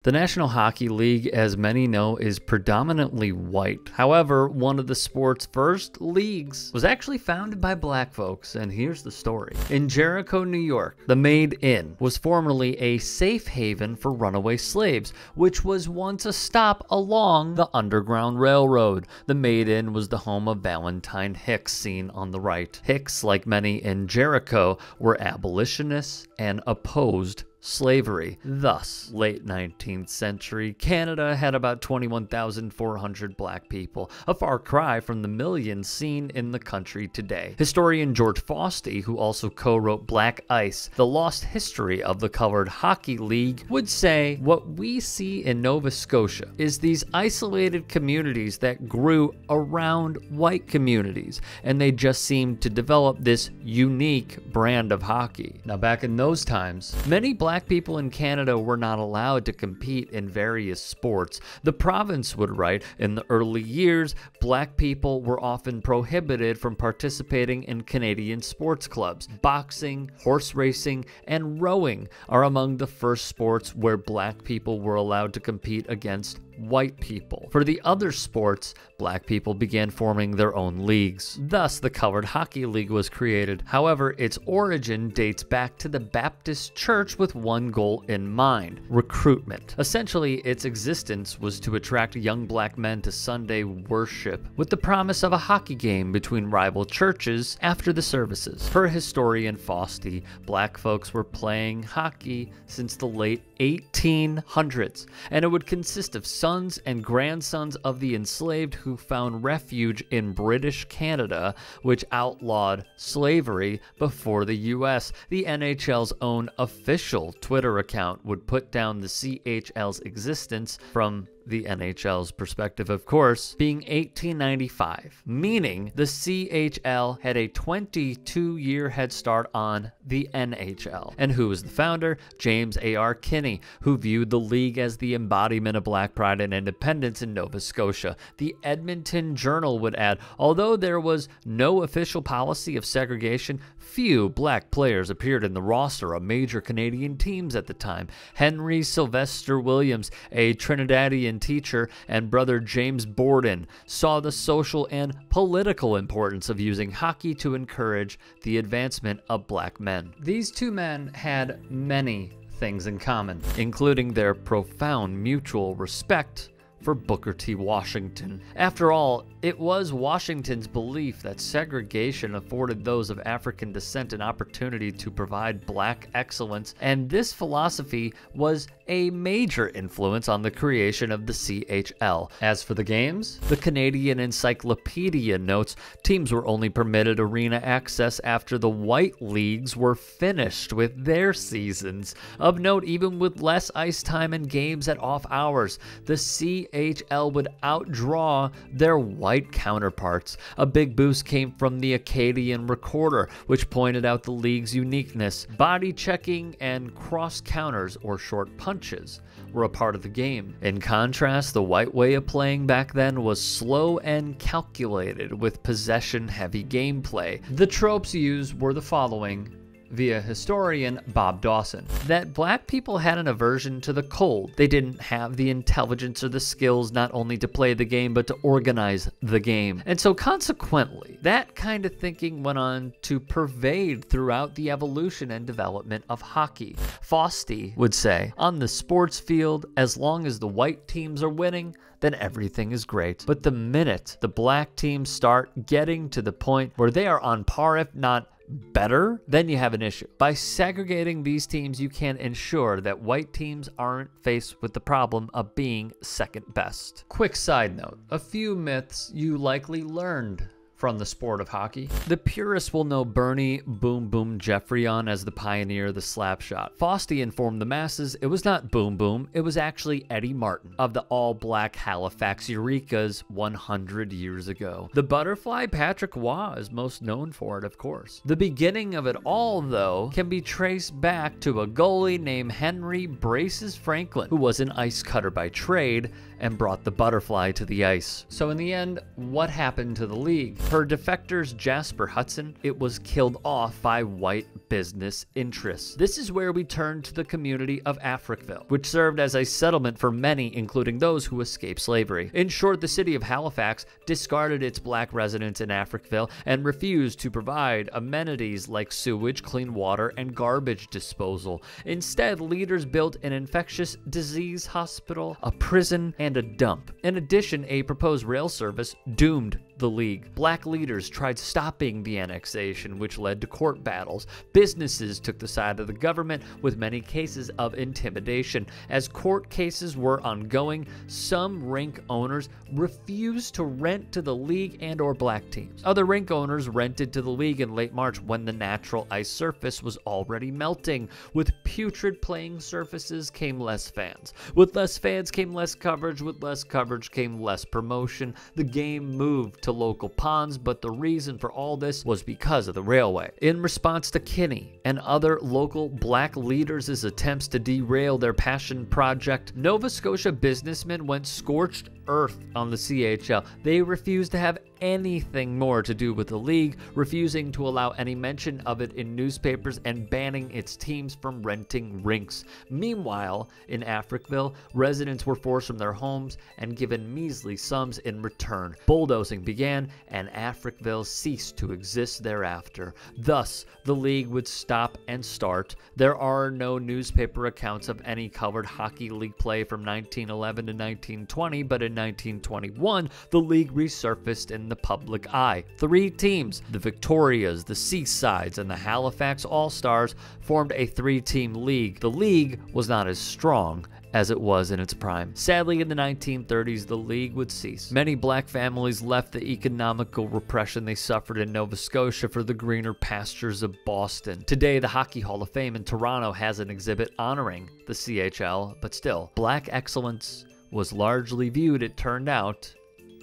The National Hockey League, as many know, is predominantly white. However, one of the sport's first leagues was actually founded by black folks, and here's the story. In Jericho, New York, the Made Inn was formerly a safe haven for runaway slaves, which was once a stop along the Underground Railroad. The Made Inn was the home of Valentine Hicks, seen on the right. Hicks, like many in Jericho, were abolitionists and opposed slavery. Thus, late 19th century, Canada had about 21,400 black people, a far cry from the millions seen in the country today. Historian George Fausti, who also co-wrote Black Ice, The Lost History of the Colored Hockey League, would say what we see in Nova Scotia is these isolated communities that grew around white communities, and they just seemed to develop this unique brand of hockey. Now, back in those times, many black people in Canada were not allowed to compete in various sports. The province would write, in the early years, black people were often prohibited from participating in Canadian sports clubs. Boxing, horse racing, and rowing are among the first sports where black people were allowed to compete against white people. For the other sports, black people began forming their own leagues. Thus, the Colored Hockey League was created. However, its origin dates back to the Baptist Church with one goal in mind: recruitment. Essentially, its existence was to attract young black men to Sunday worship with the promise of a hockey game between rival churches after the services. Per historian Fausti, black folks were playing hockey since the late 1800s, and it would consist of sons and grandsons of the enslaved who found refuge in British Canada, which outlawed slavery before the US. The NHL's own official Twitter account would put down the CHL's existence, from the NHL's perspective, of course, being 1895, meaning the CHL had a 22-year head start on the NHL. And who was the founder? James A.R. Kinney, who viewed the league as the embodiment of black pride and independence in Nova Scotia. The Edmonton Journal would add, although there was no official policy of segregation, few black players appeared in the roster of major Canadian teams at the time. Henry Sylvester Williams, a Trinidadian teacher, and brother James Borden saw the social and political importance of using hockey to encourage the advancement of black men. These two men had many things in common, including their profound mutual respect for Booker T. Washington. After all, it was Washington's belief that segregation afforded those of African descent an opportunity to provide black excellence, and this philosophy was a major influence on the creation of the CHL. As for the games, the Canadian Encyclopedia notes teams were only permitted arena access after the white leagues were finished with their seasons. Of note, even with less ice time and games at off hours, the CHL would outdraw their white counterparts. A big boost came from the Acadian Recorder, which pointed out the league's uniqueness. Body checking and cross counters, or short punches, were a part of the game. In contrast, the white way of playing back then was slow and calculated, with possession-heavy gameplay. The tropes used were the following, via historian Bob Dawson: that black people had an aversion to the cold. They didn't have the intelligence or the skills not only to play the game but to organize the game. And so consequently, that kind of thinking went on to pervade throughout the evolution and development of hockey. Fausti would say, on the sports field, as long as the white teams are winning, then everything is great. But the minute the black teams start getting to the point where they are on par, if not better, then you have an issue. By segregating these teams, you can ensure that white teams aren't faced with the problem of being second best. Quick side note, a few myths you likely learned from the sport of hockey. The purists will know Bernie Boom Boom Geoffrion as the pioneer of the slap shot. Fausti informed the masses it was not Boom Boom, it was actually Eddie Martin of the all-black Halifax Eurekas 100 years ago. The butterfly, Patrick Waugh is most known for it, of course. The beginning of it all, though, can be traced back to a goalie named Henry Braces Franklin, who was an ice cutter by trade and brought the butterfly to the ice. So in the end, what happened to the league? Per defectors Jasper Hudson, it was killed off by white business interests. This is where we turn to the community of Africville, which served as a settlement for many, including those who escaped slavery. In short, the city of Halifax discarded its black residents in Africville and refused to provide amenities like sewage, clean water, and garbage disposal. Instead, leaders built an infectious disease hospital, a prison, and a dump. In addition, a proposed rail service doomed the League. Black leaders tried stopping the annexation, which led to court battles. Businesses took the side of the government, with many cases of intimidation. As court cases were ongoing, some rink owners refused to rent to the League and/or black teams. Other rink owners rented to the League in late March when the natural ice surface was already melting. With putrid playing surfaces came less fans. With less fans came less coverage. With less coverage came less promotion. The game moved to local ponds, but the reason for all this was because of the railway. In response to Kinney and other local black leaders' attempts to derail their passion project, Nova Scotia businessmen went scorched earth on the CHL. They refused to have anything more to do with the League, refusing to allow any mention of it in newspapers and banning its teams from renting rinks. Meanwhile, in Africville, residents were forced from their homes and given measly sums in return. Bulldozing began, and Africville ceased to exist thereafter. Thus, the League would stop and start. There are no newspaper accounts of any colored hockey league play from 1911 to 1920, but in 1921, the League resurfaced in the public eye. 3 teams, the Victorias, the Seasides, and the Halifax All-Stars, formed a 3-team league. The league was not as strong as it was in its prime. Sadly, in the 1930s, the League would cease. Many black families left the economical repression they suffered in Nova Scotia for the greener pastures of Boston. Today, the Hockey Hall of Fame in Toronto has an exhibit honoring the CHL, but still, black excellence was largely viewed, it turned out,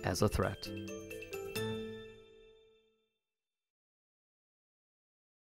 as a threat.